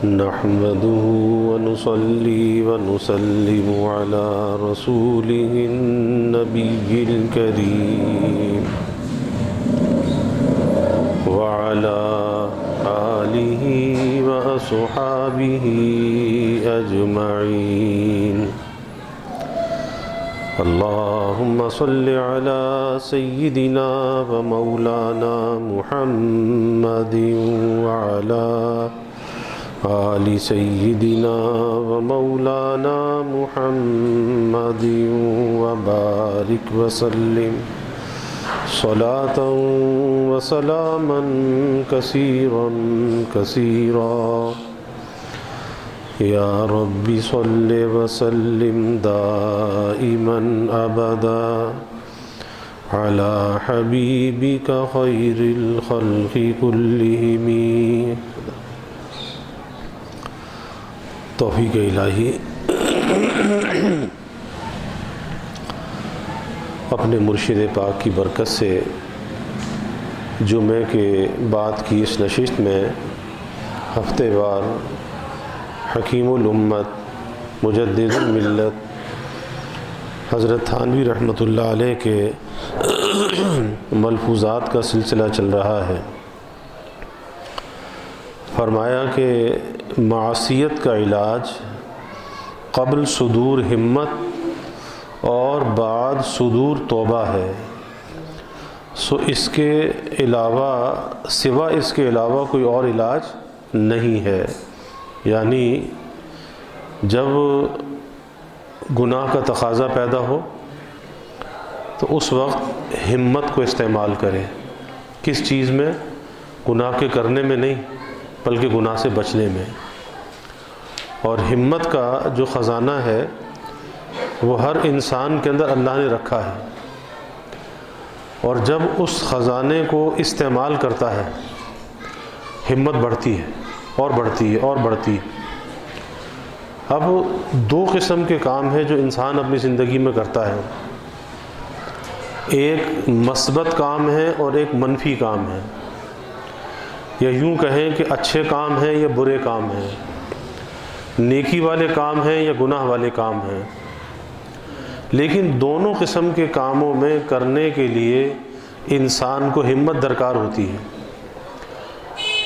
نحمده ونصلي ونسلم على رسوله النبي الكريم وعلى آله وأصحابه أجمعين. اللهم صل على سيدنا ومولانا محمد وعلى آل سيدنا ومولانا محمد وبارك وسلم صلاة وسلاما كثيرا كثيرا. يا رب صل وسلم دائما أبدا على حبيبك خير الخلق كلهم. توفیق الہی اپنے مرشد پاک کی برکت سے جمعے کے بعد کی اس نشست میں ہفتے وار حکیم الامت مجدد الملت حضرت تھانوی رحمۃ اللہ علیہ کے ملفوظات کا سلسلہ چل رہا ہے. فرمایا کہ معصیت کا علاج قبل صدور ہمت اور بعد صدور توبہ ہے. اس کے علاوہ سوا اس کے علاوہ کوئی اور علاج نہیں ہے. یعنی جب گناہ کا تقاضا پیدا ہو تو اس وقت ہمت کو استعمال کرے. کس چیز میں؟ گناہ کے کرنے میں نہیں بلکہ گناہ سے بچنے میں. اور ہمت کا جو خزانہ ہے وہ ہر انسان کے اندر اللہ نے رکھا ہے، اور جب اس خزانے کو استعمال کرتا ہے ہمت بڑھتی ہے اور بڑھتی ہے اور بڑھتی ہے. اب دو قسم کے کام ہیں جو انسان اپنی زندگی میں کرتا ہے. ایک مثبت کام ہے اور ایک منفی کام ہے، یا یوں کہیں کہ اچھے کام ہیں یا برے کام ہیں، نیکی والے کام ہیں یا گناہ والے کام ہیں. لیکن دونوں قسم کے کاموں میں کرنے کے لیے انسان کو ہمت درکار ہوتی ہے،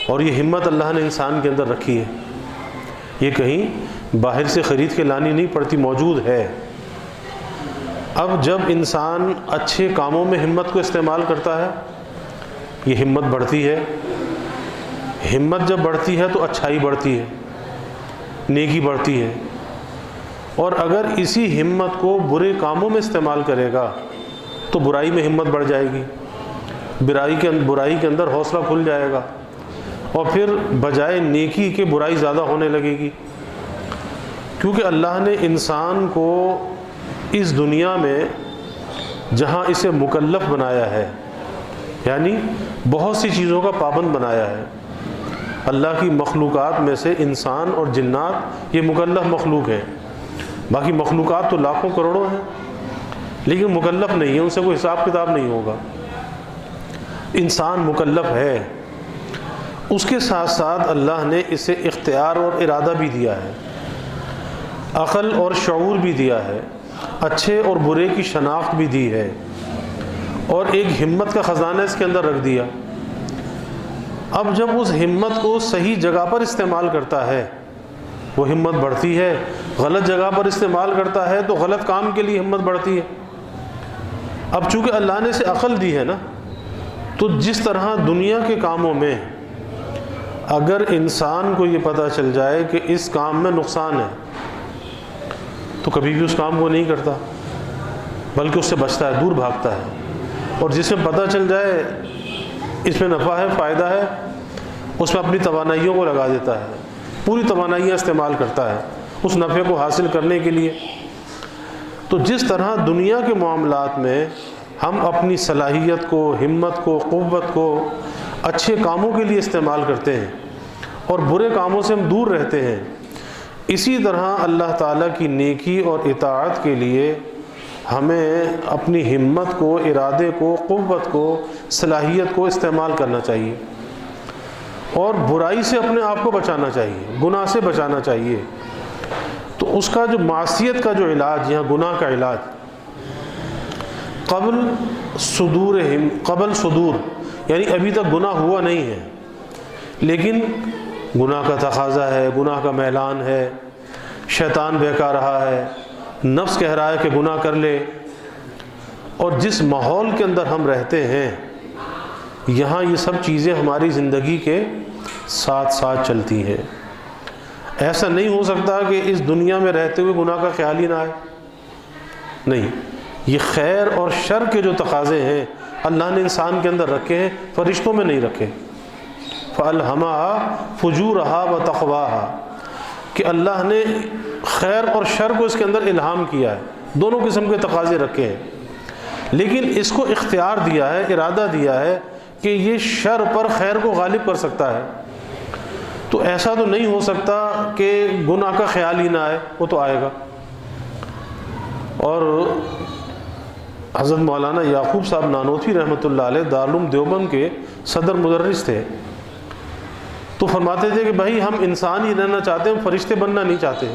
اور یہ ہمت اللہ نے انسان کے اندر رکھی ہے. یہ کہیں باہر سے خرید کے لانی نہیں پڑتی، موجود ہے. اب جب انسان اچھے کاموں میں ہمت کو استعمال کرتا ہے یہ ہمت بڑھتی ہے. ہمت جب بڑھتی ہے تو اچھائی بڑھتی ہے، نیکی بڑھتی ہے. اور اگر اسی ہمت کو برے کاموں میں استعمال کرے گا تو برائی میں ہمت بڑھ جائے گی، برائی کے اندر حوصلہ کھل جائے گا، اور پھر بجائے نیکی کے برائی زیادہ ہونے لگے گی. کیونکہ اللہ نے انسان کو اس دنیا میں جہاں اسے مکلف بنایا ہے، یعنی بہت سی چیزوں کا پابند بنایا ہے. اللہ کی مخلوقات میں سے انسان اور جنات یہ مکلف مخلوق ہیں. باقی مخلوقات تو لاکھوں کروڑوں ہیں لیکن مکلف نہیں ہیں، ان سے کوئی حساب کتاب نہیں ہوگا. انسان مکلف ہے. اس کے ساتھ ساتھ اللہ نے اسے اختیار اور ارادہ بھی دیا ہے، عقل اور شعور بھی دیا ہے، اچھے اور برے کی شناخت بھی دی ہے، اور ایک ہمت کا خزانہ اس کے اندر رکھ دیا. اب جب اس ہمت کو صحیح جگہ پر استعمال کرتا ہے وہ ہمت بڑھتی ہے، غلط جگہ پر استعمال کرتا ہے تو غلط کام کے لیے ہمت بڑھتی ہے. اب چونکہ اللہ نے اسے عقل دی ہے نا، تو جس طرح دنیا کے کاموں میں اگر انسان کو یہ پتہ چل جائے کہ اس کام میں نقصان ہے تو کبھی بھی اس کام کو نہیں کرتا بلکہ اس سے بچتا ہے، دور بھاگتا ہے. اور جس میں پتہ چل جائے اس میں نفع ہے، فائدہ ہے، اس میں اپنی توانائیوں کو لگا دیتا ہے، پوری توانائیاں استعمال کرتا ہے اس نفع کو حاصل کرنے کے لیے. تو جس طرح دنیا کے معاملات میں ہم اپنی صلاحیت کو، ہمت کو، قوت کو اچھے کاموں کے لیے استعمال کرتے ہیں اور برے کاموں سے ہم دور رہتے ہیں، اسی طرح اللہ تعالیٰ کی نیکی اور اطاعت کے لیے ہمیں اپنی ہمت کو، ارادے کو، قوت کو، صلاحیت کو استعمال کرنا چاہیے. اور برائی سے اپنے آپ کو بچانا چاہیے، گناہ سے بچانا چاہیے۔ تو اس کا جو معصیت کا جو علاج، یہاں گناہ کا علاج، قبل صدور یعنی ابھی تک گناہ ہوا نہیں ہے، لیکن گناہ کا تقاضا ہے، گناہ کا میلان ہے، شیطان بہکا رہا ہے، نفس کہہ رہا ہے کہ گناہ کر لے، اور جس ماحول کے اندر ہم رہتے ہیں یہاں یہ سب چیزیں ہماری زندگی کے ساتھ ساتھ چلتی ہیں۔ ایسا نہیں ہو سکتا کہ اس دنیا میں رہتے ہوئے گناہ کا خیال ہی نہ آئے، نہیں، یہ خیر اور شر کے جو تقاضے ہیں اللہ نے انسان کے اندر رکھے ہیں، فرشتوں میں نہیں رکھے۔ فَأَلْهَمَهَا فُجُورَهَا وَتَقْوَاهَا کہ اللہ نے خیر اور شر کو اس کے اندر الہام کیا ہے، دونوں قسم کے تقاضے رکھے ہیں، لیکن اس کو اختیار دیا ہے، ارادہ دیا ہے کہ یہ شر پر خیر کو غالب کر سکتا ہے۔ تو ایسا تو نہیں ہو سکتا کہ گناہ کا خیال ہی نہ آئے، وہ تو آئے گا۔ اور حضرت مولانا یعقوب صاحب نانوتوی رحمۃ اللہ علیہ دارالعلوم دیوبند کے صدر مدرس تھے، تو فرماتے تھے کہ بھائی ہم انسان ہی رہنا چاہتے ہیں، ہم فرشتے بننا نہیں چاہتے،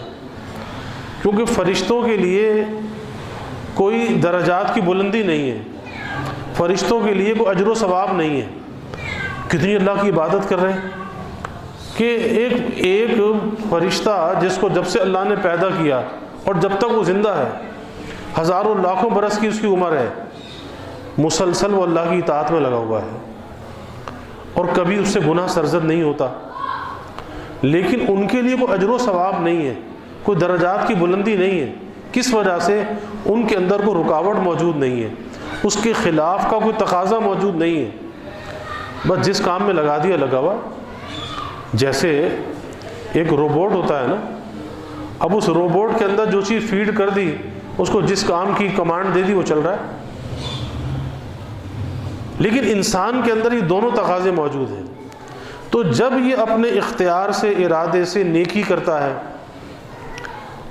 کیونکہ فرشتوں کے لیے کوئی درجات کی بلندی نہیں ہے، فرشتوں کے لیے کوئی اجر و ثواب نہیں ہے۔ کتنی اللہ کی عبادت کر رہے ہیں کہ ایک فرشتہ جس کو جب سے اللہ نے پیدا کیا اور جب تک وہ زندہ ہے، ہزاروں لاکھوں برس کی اس کی عمر ہے، مسلسل وہ اللہ کی اطاعت میں لگا ہوا ہے اور کبھی اس سے گناہ سرزد نہیں ہوتا، لیکن ان کے لیے کوئی اجر و ثواب نہیں ہے، کوئی درجات کی بلندی نہیں ہے۔ کس وجہ سے؟ ان کے اندر کوئی رکاوٹ موجود نہیں ہے، اس کے خلاف کا کوئی تقاضا موجود نہیں ہے، بس جس کام میں لگا دیا لگا ہوا۔ جیسے ایک روبوٹ ہوتا ہے نا، اب اس روبوٹ کے اندر جو چیز فیڈ کر دی، اس کو جس کام کی کمانڈ دے دی وہ چل رہا ہے۔ لیکن انسان کے اندر یہ دونوں تقاضے موجود ہیں، تو جب یہ اپنے اختیار سے، ارادے سے نیکی کرتا ہے،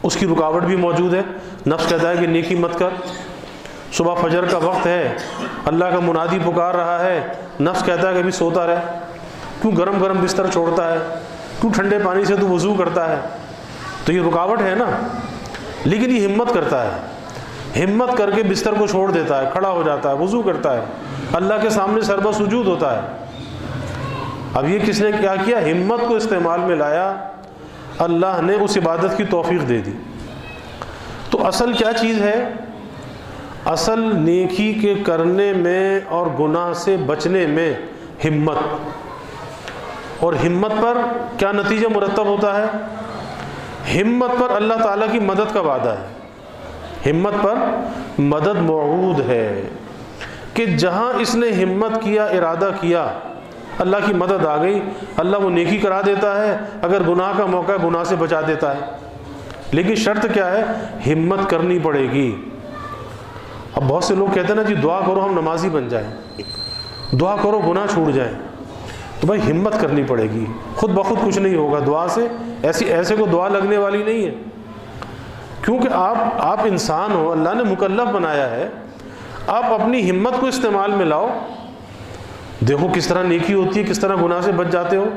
اس کی رکاوٹ بھی موجود ہے۔ نفس کہتا ہے کہ نیکی مت کر، صبح فجر کا وقت ہے، اللہ کا منادی پکار رہا ہے، نفس کہتا ہے کہ ابھی سوتا رہ، کیوں گرم گرم بستر چھوڑتا ہے، کیوں ٹھنڈے پانی سے تو وضو کرتا ہے، تو یہ رکاوٹ ہے نا۔ لیکن یہ ہمت کرتا ہے، ہمت کر کے بستر کو چھوڑ دیتا ہے، کھڑا ہو جاتا ہے، وضو کرتا ہے، اللہ کے سامنے سربہ سجود ہوتا ہے۔ اب یہ کس نے کیا کیا؟ ہمت کو استعمال میں لایا، اللہ نے اس عبادت کی توفیق دے دی۔ تو اصل کیا چیز ہے؟ اصل نیکی کے کرنے میں اور گناہ سے بچنے میں ہمت، اور ہمت پر کیا نتیجہ مرتب ہوتا ہے؟ ہمت پر اللہ تعالیٰ کی مدد کا وعدہ ہے، ہمت پر مدد موعود ہے کہ جہاں اس نے ہمت کیا، ارادہ کیا، اللہ کی مدد آ گئی، اللہ وہ نیکی کرا دیتا ہے، اگر گناہ کا موقع ہے گناہ سے بچا دیتا ہے۔ لیکن شرط کیا ہے؟ ہمت کرنی پڑے گی۔ اب بہت سے لوگ کہتے ہیں نا جی دعا کرو ہم نمازی بن جائیں، دعا کرو گناہ چھوٹ جائیں، تو بھائی ہمت کرنی پڑے گی، خود بخود کچھ نہیں ہوگا دعا سے، ایسے کو دعا لگنے والی نہیں ہے، کیونکہ آپ انسان ہو، اللہ نے مکلف بنایا ہے، آپ اپنی ہمت کو استعمال میں لاؤ، دیکھو کس طرح نیکی ہوتی ہے، کس طرح گناہ سے بچ جاتے ہو۔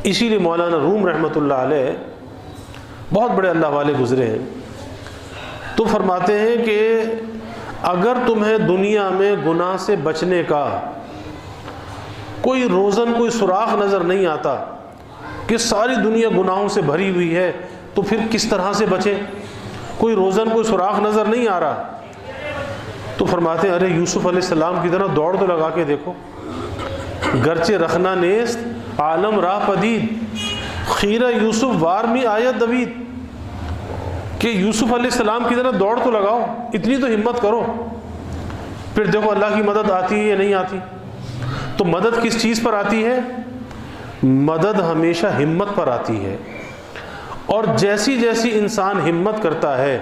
اسی لیے مولانا روم رحمۃ اللہ علیہ بہت بڑے اللہ والے گزرے ہیں، تو فرماتے ہیں کہ اگر تمہیں دنیا میں گناہ سے بچنے کا کوئی روزن، کوئی سراغ نظر نہیں آتا کہ ساری دنیا گناہوں سے بھری ہوئی ہے، تو پھر کس طرح سے بچے؟ کوئی روزن، کوئی سراغ نظر نہیں آ رہا، تو فرماتے ہیں ارے یوسف علیہ السلام کی طرح دوڑ تو لگا کے دیکھو، گرچہ رخنا نیست عالم راہ پدید، خیرہ یوسف وار می آیت دوید، کہ یوسف علیہ السلام کی طرح دوڑ تو لگاؤ، اتنی تو ہمت کرو، پھر دیکھو اللہ کی مدد آتی ہے یا نہیں آتی۔ تو مدد کس چیز پر آتی ہے؟ مدد ہمیشہ ہمت پر آتی ہے، اور جیسی جیسی انسان ہمت کرتا ہے،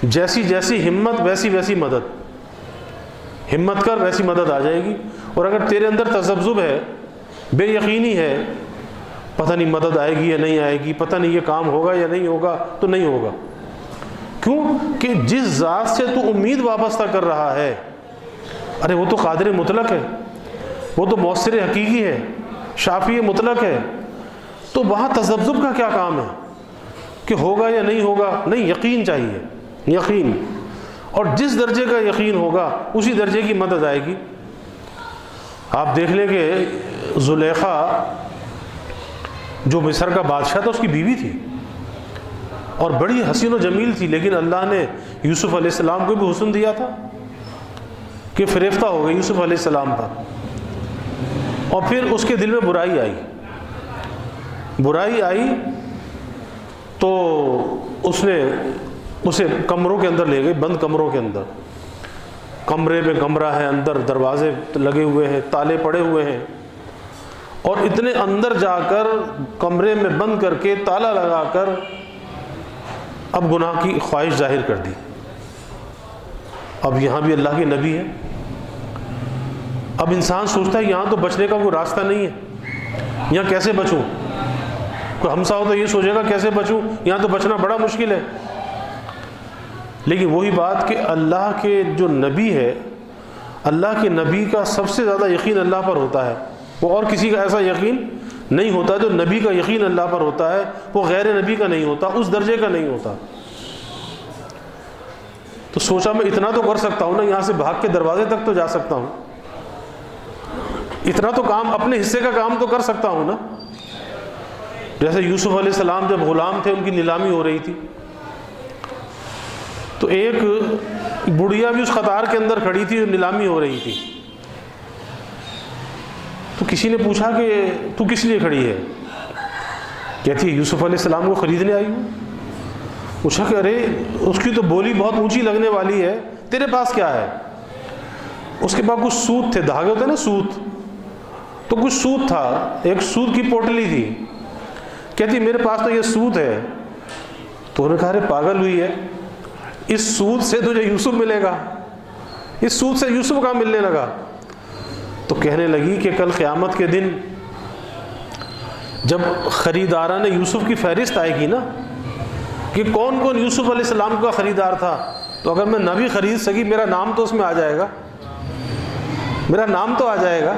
جیسی جیسی ہمت ویسی ویسی مدد، ہمت کر ویسی مدد آ جائے گی۔ اور اگر تیرے اندر تذبذب ہے، بے یقینی ہے، پتہ نہیں مدد آئے گی یا نہیں آئے گی، پتہ نہیں یہ کام ہوگا یا نہیں ہوگا، تو نہیں ہوگا۔ کیوں کہ جس ذات سے تو امید وابستہ کر رہا ہے، ارے وہ تو قادر مطلق ہے، وہ تو مؤثر حقیقی ہے، شافی مطلق ہے، تو وہاں تذبذب کا کیا کام ہے کہ ہوگا یا نہیں ہوگا؟ نہیں، یقین چاہیے، یقین، اور جس درجے کا یقین ہوگا اسی درجے کی مدد آئے گی۔ آپ دیکھ لیں کہ زلیخا جو مصر کا بادشاہ تھا اس کی بیوی تھی اور بڑی حسین و جمیل تھی، لیکن اللہ نے یوسف علیہ السلام کو بھی حسن دیا تھا کہ فریفتہ ہو گئی یوسف علیہ السلام پر، اور پھر اس کے دل میں برائی آئی تو اس نے اسے کمروں کے اندر لے گئی، بند کمروں کے اندر، کمرے میں کمرہ ہے، اندر دروازے لگے ہوئے ہیں، تالے پڑے ہوئے ہیں، اور اتنے اندر جا کر کمرے میں بند کر کے تالا لگا کر اب گناہ کی خواہش ظاہر کر دی۔ اب یہاں بھی اللہ کے نبی ہے، اب انسان سوچتا ہے یہاں تو بچنے کا کوئی راستہ نہیں ہے، یہاں کیسے بچوں؟ کوئی ہمسا ہو تو یہ سوچے گا کیسے بچوں، یہاں تو بچنا بڑا مشکل ہے۔ لیکن وہی بات کہ اللہ کے جو نبی ہے، اللہ کے نبی کا سب سے زیادہ یقین اللہ پر ہوتا ہے، وہ اور کسی کا ایسا یقین نہیں ہوتا جو نبی کا یقین اللہ پر ہوتا ہے، وہ غیر نبی کا نہیں ہوتا، اس درجے کا نہیں ہوتا۔ تو سوچا میں اتنا تو کر سکتا ہوں نا، یہاں سے بھاگ کے دروازے تک تو جا سکتا ہوں، اتنا تو کام، اپنے حصے کا کام تو کر سکتا ہوں نا۔ جیسے یوسف علیہ السلام جب غلام تھے، ان کی نیلامی ہو رہی تھی، تو ایک بڑھیا بھی اس قطار کے اندر کھڑی تھی جو نیلامی ہو رہی تھی، تو کسی نے پوچھا کہ تو کس لیے کھڑی ہے؟ کہتی ہے یوسف علیہ السلام کو خریدنے آئی ہوں۔ پوچھا کہ ارے اس کی تو بولی بہت اونچی لگنے والی ہے، تیرے پاس کیا ہے؟ اس کے پاس کچھ سوت تھے، دھاگے ہوتے ہیں نا سوت، تو کچھ سوت تھا، ایک سوت کی پوٹلی تھی۔ کہتی میرے پاس تو یہ سوت ہے۔ تو انہوں نے کہا ارے پاگل ہوئی ہے، اس سوت سے تجھے یوسف ملے گا، اس سوت سے یوسف کہاں ملنے لگا؟ تو کہنے لگی کہ کل قیامت کے دن جب خریداران یوسف کی فہرست آئے گی نا کہ کون کون یوسف علیہ السلام کا خریدار تھا، تو اگر میں نہ بھی خرید سکی میرا نام تو اس میں آ جائے گا، میرا نام تو آ جائے گا۔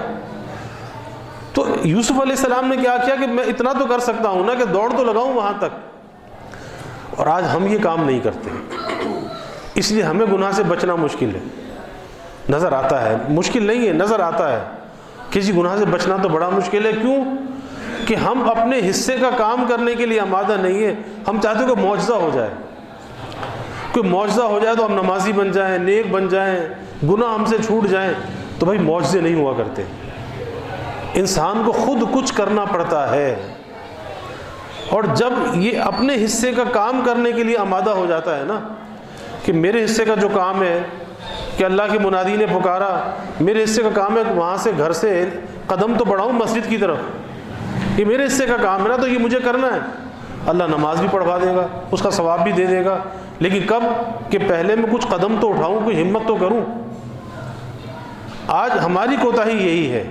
تو یوسف علیہ السلام نے کیا کیا کہ میں اتنا تو کر سکتا ہوں نا کہ دوڑ تو لگاؤں وہاں تک، اور آج ہم یہ کام نہیں کرتے، اس لیے ہمیں گناہ سے بچنا مشکل ہے، نظر آتا ہے، مشکل نہیں ہے، نظر آتا ہے کسی گناہ سے بچنا تو بڑا مشکل ہے۔ کیوں کہ ہم اپنے حصے کا کام کرنے کے لیے آمادہ نہیں ہے، ہم چاہتے ہیں کہ معجزہ ہو جائے، کوئی معجزہ ہو جائے تو ہم نمازی بن جائیں، نیک بن جائیں، گناہ ہم سے چھوٹ جائیں۔ تو بھائی معجزے نہیں ہوا کرتے، انسان کو خود کچھ کرنا پڑتا ہے، اور جب یہ اپنے حصے کا کام کرنے کے لیے آمادہ ہو جاتا ہے نا کہ میرے حصے کا جو کام ہے کہ اللہ کے منادی نے پکارا، میرے حصے کا کام ہے وہاں سے گھر سے قدم تو بڑھاؤں مسجد کی طرف، یہ میرے حصے کا کام ہے نا، تو یہ مجھے کرنا ہے، اللہ نماز بھی پڑھوا دے گا، اس کا ثواب بھی دے دے گا، لیکن کب کہ پہلے میں کچھ قدم تو اٹھاؤں، کوئی ہمت تو کروں۔ آج ہماری کوتاہی یہی ہے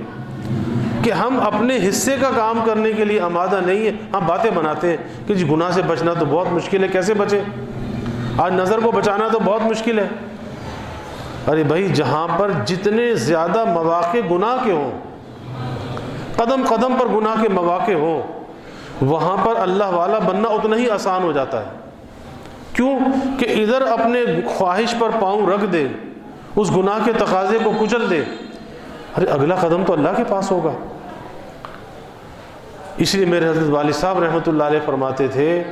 کہ ہم اپنے حصے کا کام کرنے کے لیے آمادہ نہیں ہیں، ہم باتیں بناتے ہیں کہ جی گناہ سے بچنا تو بہت مشکل ہے، کیسے بچے؟ آج نظر کو بچانا تو بہت مشکل ہے۔ ارے بھائی جہاں پر جتنے زیادہ مواقع گناہ کے ہوں، قدم قدم پر گناہ کے مواقع ہوں، وہاں پر اللہ والا بننا اتنا ہی آسان ہو جاتا ہے۔ کیوں کہ ادھر اپنے خواہش پر پاؤں رکھ دے، اس گناہ کے تقاضے کو کچل دے، ارے اگلا قدم تو اللہ کے پاس ہوگا۔ اس لیے میرے حضرت والد صاحب رحمۃ اللہ علیہ فرماتے تھے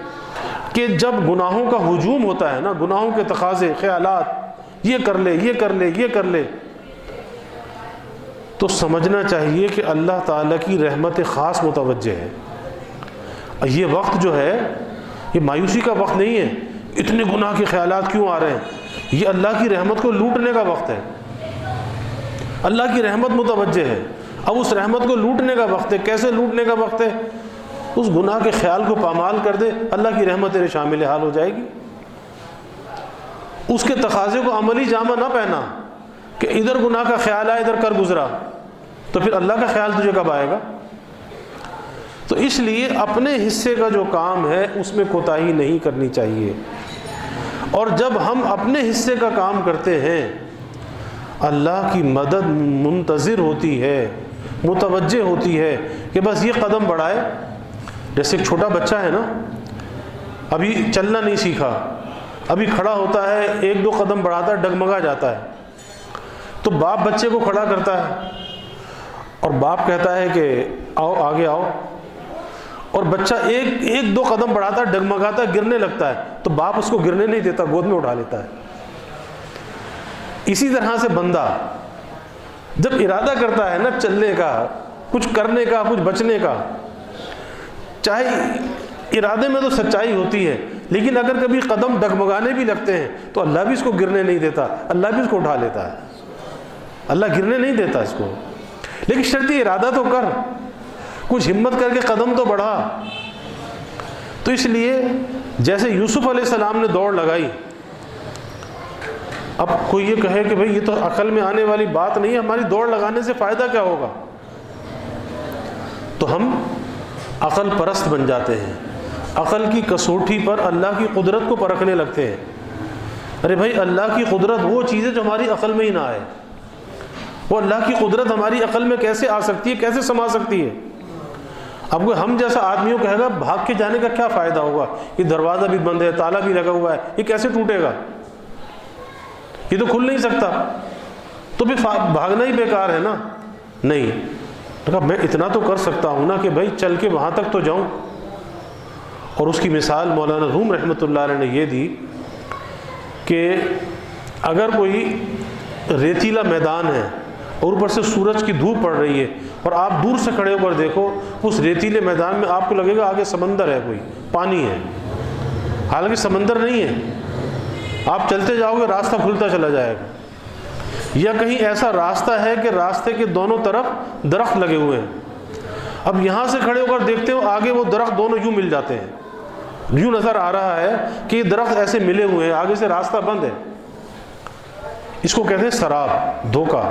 کہ جب گناہوں کا ہجوم ہوتا ہے نا، گناہوں کے تقاضے، خیالات، یہ کر لے، یہ کر لے، یہ کر لے، تو سمجھنا چاہیے کہ اللہ تعالیٰ کی رحمت خاص متوجہ ہے۔ یہ وقت جو ہے یہ مایوسی کا وقت نہیں ہے، اتنے گناہ کے خیالات کیوں آ رہے ہیں، یہ اللہ کی رحمت کو لوٹنے کا وقت ہے، اللہ کی رحمت متوجہ ہے، اب اس رحمت کو لوٹنے کا وقت ہے۔ کیسے لوٹنے کا وقت ہے؟ اس گناہ کے خیال کو پامال کر دے، اللہ کی رحمت تیرے شامل حال ہو جائے گی۔ اس کے تقاضے کو عملی جامہ نہ پہنا کہ ادھر گناہ کا خیال آئے ادھر کر گزرا، تو پھر اللہ کا خیال تجھے کب آئے گا؟ تو اس لیے اپنے حصے کا جو کام ہے اس میں کوتاہی نہیں کرنی چاہیے، اور جب ہم اپنے حصے کا کام کرتے ہیں اللہ کی مدد منتظر ہوتی ہے، متوجہ ہوتی ہے کہ بس یہ قدم بڑھائے. جیسے ایک چھوٹا بچہ ہے نا، ابھی چلنا نہیں سیکھا، ابھی کھڑا ہوتا ہے، ایک دو قدم بڑھاتا ہے، ڈگمگا جاتا ہے، تو باپ بچے کو کھڑا کرتا ہے اور باپ کہتا ہے کہ آؤ آگے آؤ، اور بچہ ایک دو قدم بڑھاتا ہے، ڈگمگاتا ہے، گرنے لگتا ہے، تو باپ اس کو گرنے نہیں دیتا، گود میں اٹھا لیتا ہے. اسی طرح سے بندہ جب ارادہ کرتا ہے نا چلنے کا، کچھ کرنے کا، کچھ بچنے کا، چاہے ارادے میں تو سچائی ہوتی ہے، لیکن اگر کبھی قدم ڈگمگانے بھی لگتے ہیں تو اللہ بھی اس کو گرنے نہیں دیتا، اللہ بھی اس کو اٹھا لیتا ہے. اللہ گرنے نہیں دیتا اس کو، لیکن شرطی ارادہ تو کر، کچھ ہمت کر کے قدم تو بڑھا. تو اس لیے جیسے یوسف علیہ السلام نے دوڑ لگائی، اب کوئی یہ کہے کہ بھئی یہ تو عقل میں آنے والی بات نہیں ہے، ہماری دوڑ لگانے سے فائدہ کیا ہوگا؟ تو ہم عقل پرست بن جاتے ہیں، عقل کی کسوٹی پر اللہ کی قدرت کو پرکھنے لگتے ہیں. ارے بھائی اللہ کی قدرت وہ چیز ہے جو ہماری عقل میں ہی نہ آئے. وہ اللہ کی قدرت ہماری عقل میں کیسے آ سکتی ہے، کیسے سما سکتی ہے؟ اب کوئی ہم جیسا آدمیوں کہے گا بھاگ کے جانے کا کیا فائدہ ہوگا، یہ دروازہ بھی بند ہے، تالا بھی لگا ہوا ہے، یہ کیسے ٹوٹے گا، یہ تو کھل نہیں سکتا، تو پھر بھاگنا ہی بیکار ہے نا. نہیں، کہا میں اتنا تو کر سکتا ہوں نا کہ بھائی چل کے وہاں تک تو جاؤں. اور اس کی مثال مولانا روم رحمۃ اللہ علیہ نے یہ دی کہ اگر کوئی ریتیلا میدان ہے اور اوپر سے سورج کی دھوپ پڑ رہی ہے اور آپ دور سے کھڑے ہو کر دیکھو، اس ریتیلے میدان میں آپ کو لگے گا آگے سمندر ہے، کوئی پانی ہے، حالانکہ سمندر نہیں ہے. آپ چلتے جاؤ گے راستہ کھلتا چلا جائے گا. یا کہیں ایسا راستہ ہے کہ راستے کے دونوں طرف درخت لگے ہوئے ہیں، اب یہاں سے کھڑے ہو کر دیکھتے ہو آگے وہ درخت دونوں یوں مل جاتے ہیں، یوں نظر آ رہا ہے کہ یہ درخت ایسے ملے ہوئے ہیں، آگے سے راستہ بند ہے. اس کو کہتے ہیں سراب، دھوکہ.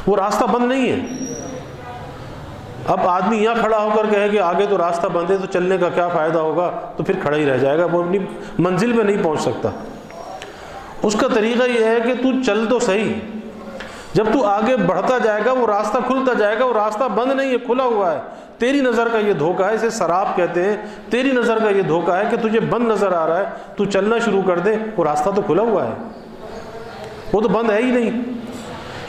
وہ راستہ بند نہیں ہے. اب آدمی یہاں کھڑا ہو کر کہے کہ آگے تو راستہ بند ہے تو چلنے کا کیا فائدہ ہوگا، تو پھر کھڑا ہی رہ جائے گا، وہ اپنی منزل پہ نہیں پہنچ سکتا. اس کا طریقہ یہ ہے کہ تو چل تو صحیح، جب تو آگے بڑھتا جائے گا وہ راستہ کھلتا جائے گا. وہ راستہ بند نہیں ہے، کھلا ہوا ہے. تیری نظر کا یہ دھوکہ ہے، اسے سراب کہتے ہیں. تیری نظر کا یہ دھوکہ ہے کہ تجھے بند نظر آ رہا ہے، تو چلنا شروع کر دے، وہ راستہ تو کھلا ہوا ہے، وہ تو بند ہے ہی نہیں.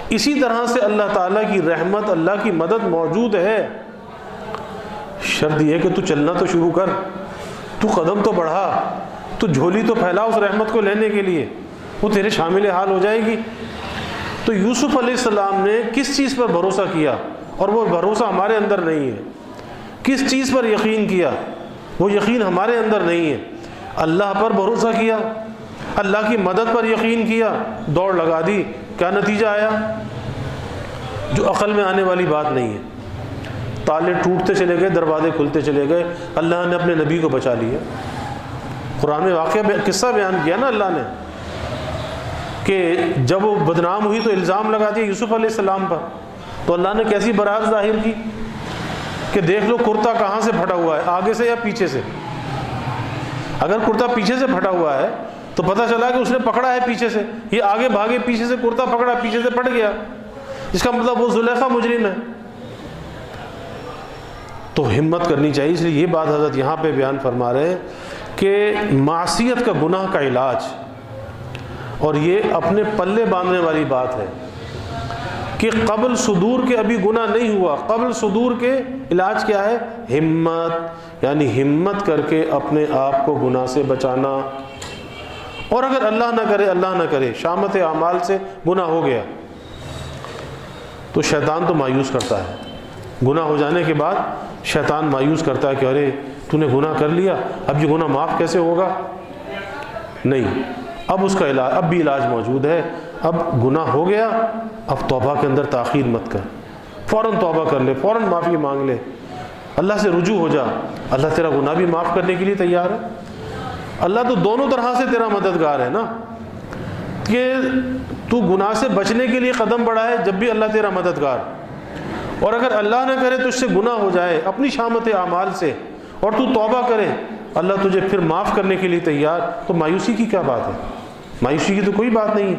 اسی طرح سے اللہ تعالیٰ کی رحمت، اللہ کی مدد موجود ہے. شرط یہ ہے کہ تو چلنا تو شروع کر، تو قدم تو بڑھا، تو جھولی تو پھیلا اس رحمت کو لینے کے لیے، وہ تیرے شامل حال ہو جائے گی. تو یوسف علیہ السلام نے کس چیز پر بھروسہ کیا، اور وہ بھروسہ ہمارے اندر نہیں ہے. کس چیز پر یقین کیا، وہ یقین ہمارے اندر نہیں ہے. اللہ پر بھروسہ کیا، اللہ کی مدد پر یقین کیا، دوڑ لگا دی. کیا نتیجہ آیا؟ جو عقل میں آنے والی بات نہیں ہے. تالے ٹوٹتے چلے گئے، دروازے کھلتے چلے گئے. اللہ نے اپنے نبی کو بچا لیا. قرآن میں واقعہ قصہ بیان کیا نا اللہ نے کہ جب وہ بدنام ہوئی تو الزام لگا دیا یوسف علیہ السلام پر. تو اللہ نے کیسی برات ظاہر کی کہ دیکھ لو کرتا کہاں سے پھٹا ہوا ہے، آگے سے یا پیچھے سے. اگر کرتا پیچھے سے پھٹا ہوا ہے تو پتہ چلا کہ اس نے پکڑا ہے پیچھے سے. یہ آگے بھاگے، پیچھے سے کرتا پکڑا، پیچھے سے پھٹ گیا، اس کا مطلب وہ زلیخا مجرم ہے. تو ہمت کرنی چاہیے. اس لیے یہ بات حضرت یہاں پہ بیان فرما رہے ہیں کہ معصیت کا، گناہ کا علاج، اور یہ اپنے پلے باندھنے والی بات ہے کہ قبل صدور کے ابھی گناہ نہیں ہوا. قبل صدور کے علاج کیا ہے؟ ہمت، یعنی ہمت کر کے اپنے آپ کو گناہ سے بچانا. اور اگر اللہ نہ کرے، اللہ نہ کرے، شامت اعمال سے گناہ ہو گیا تو شیطان تو مایوس کرتا ہے. گناہ ہو جانے کے بعد شیطان مایوس کرتا ہے کہ ارے تو نے گناہ کر لیا، اب یہ گناہ معاف کیسے ہوگا؟ نہیں، اب اس کا علاج، اب بھی علاج موجود ہے. اب گناہ ہو گیا، اب توبہ کے اندر تاخیر مت کر، فوراً توبہ کر لے، فوراً معافی مانگ لے، اللہ سے رجوع ہو جا. اللہ تیرا گناہ بھی معاف کرنے کے لیے تیار ہے. اللہ تو دونوں طرح سے تیرا مددگار ہے نا، کہ تو گناہ سے بچنے کے لیے قدم بڑھائے جب بھی اللہ تیرا مددگار، اور اگر اللہ نہ کرے تو اس سے گناہ ہو جائے اپنی شامت اعمال سے اور تو توبہ کرے، اللہ تجھے پھر معاف کرنے کے لیے تیار. تو مایوسی کی کیا بات ہے؟ مایوسی کی تو کوئی بات نہیں ہے.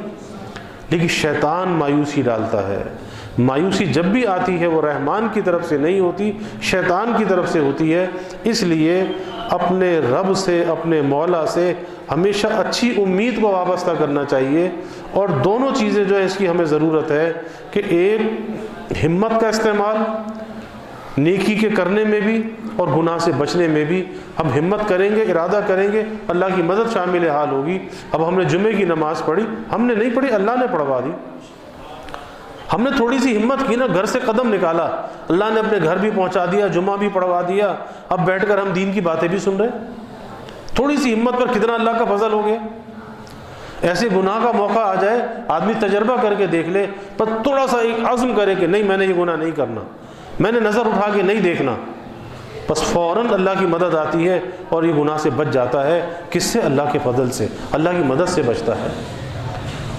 لیکن شیطان مایوسی ڈالتا ہے، مایوسی جب بھی آتی ہے وہ رحمان کی طرف سے نہیں ہوتی، شیطان کی طرف سے ہوتی ہے۔ اس لیے اپنے رب سے، اپنے مولا سے ہمیشہ اچھی امید کو وابستہ کرنا چاہیے۔ اور دونوں چیزیں جو ہے اس کی ہمیں ضرورت ہے کہ ایک ہمت کا استعمال نیکی کے کرنے میں بھی اور گناہ سے بچنے میں بھی۔ ہم ہمت کریں گے، ارادہ کریں گے، اللہ کی مدد شامل حال ہوگی۔ اب ہم نے جمعے کی نماز پڑھی، ہم نے نہیں پڑھی، اللہ نے پڑھوا دی۔ ہم نے تھوڑی سی ہمت کی نا، گھر سے قدم نکالا، اللہ نے اپنے گھر بھی پہنچا دیا، جمعہ بھی پڑھوا دیا، اب بیٹھ کر ہم دین کی باتیں بھی سن رہے ہیں۔ تھوڑی سی ہمت پر کتنا اللہ کا فضل ہو گیا۔ ایسے گناہ کا موقع آ جائے، آدمی تجربہ کر کے دیکھ لے، پر تھوڑا سا ایک عزم کرے کہ نہیں میں نے یہ گناہ نہیں کرنا، میں نے نظر اٹھا کے نہیں دیکھنا، بس فوراً اللہ کی مدد آتی ہے اور یہ گناہ سے بچ جاتا ہے۔ کس سے؟ اللہ کے فضل سے، اللہ کی مدد سے بچتا ہے۔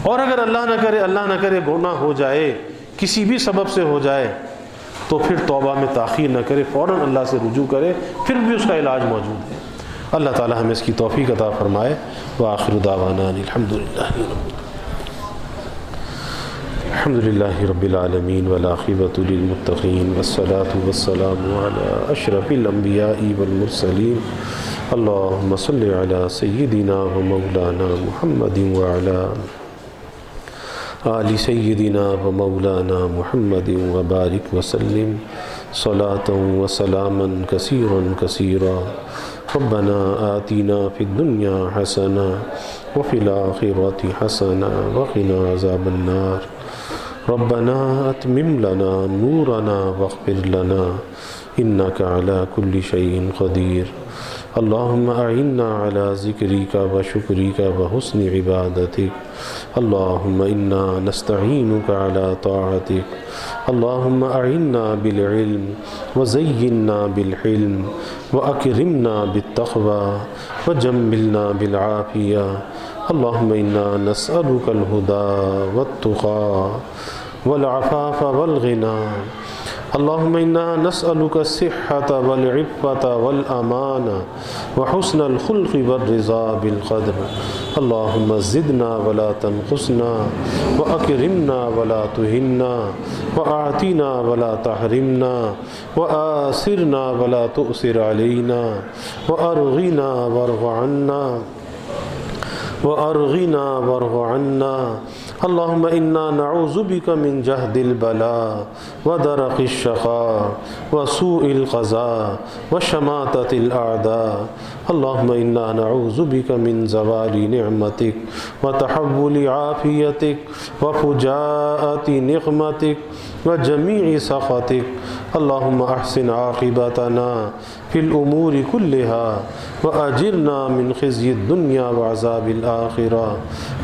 اور اگر اللہ نہ کرے گناہ ہو جائے، کسی بھی سبب سے ہو جائے، تو پھر توبہ میں تاخیر نہ کرے، فوراً اللہ سے رجوع کرے، پھر بھی اس کا علاج موجود ہے۔ اللہ تعالی ہمیں اس کی توفیق عطا فرمائے۔ وآخر دعوانا الحمدللہ رب العالمین والعاقبۃ للمتقین والصلاة والسلام علی اشرف الانبیاء والمرسلین اللہم صل علی سیدنا و مولانا محمد وعلی آل سیدنا و مولانا محمد وبارک وسلم صلاۃ و سلاما کثیرا کثیرا۔ ربنا آتنا فی الدنیا حسنہ وفی الآخرۃ حسنہ وقنا عذاب النار۔ ربنا اتمم لنا نورنا واغفر لنا انک علی کل شیء قدیر۔ اللہم اعنا علی ذکرک و شکرک و حسن عبادتک۔ اللہم انا نستعینک علی طاعتک۔ اللہم اعنا بالعلم وزیننا بالحلم واکرمنا بالتقوی وجملنا بالعافیہ۔ اللہم انا نسألک الہدی والتقی والعفاف والغنی۔ اللہم انا نسألک الصحۃ والعفۃ والامان وحسن الخلق والرضا بالقدر۔ اللہم زدنا ولا تنقصنا واکرمنا ولا تہنا واعطنا ولا تحرمنا وآثرنا ولا تؤثر علینا وارغنا وارغ عنا۔ اللہم انا نعوذ بک من جہد البلاء ودرق الشقاء وسوء القضاء وشماتۃ الاعداء۔ اللہم انا نعوذ بک من زوال نعمتک وتحول عافیتک وفجاءۃ نقمتک وجمیع سخطک۔ اللہم احسن عاقبتنا فی الامور کلها واجرنا من خزي الدنیا وعذاب الآخرہ۔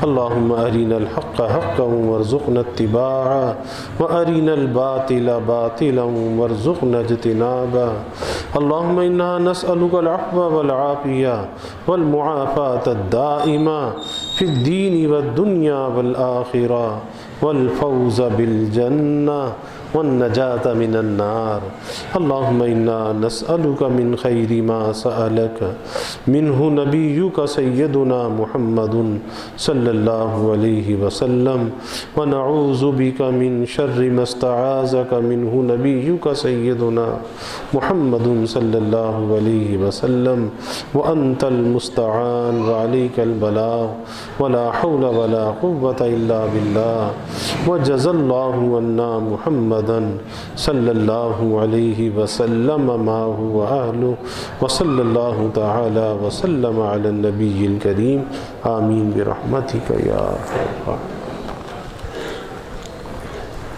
اللہم ارنا الحق حقا وارزقنا اتباعه وارنا الباطل باطلا وارزقنا اجتنابه۔ اللہم انا نسألک العفو والعافیہ والمعافاة الدائمة فی الدین والدنیا والآخرہ والفوز بالجنہ والنجاة من النار۔ اللہم انا نسألک من خیر ما سألک منہ نبیک سیدنا محمد صلی اللہ علیہ وسلم ونعوذ بک من شر ما استعاذک منہ نبیک سیدنا محمد صلی اللہ علیہ وسلم وانت المستعان وعلیک البلاغ ولا حول ولا قوة الا باللہ وجزا اللہ عنا محمدا صلی اللہ علیہ وسلم ما هو اہلہ وصلی اللہ تعالی وسلم علی النبی الکریم۔ آمین برحمتک یا ارحم الراحمین۔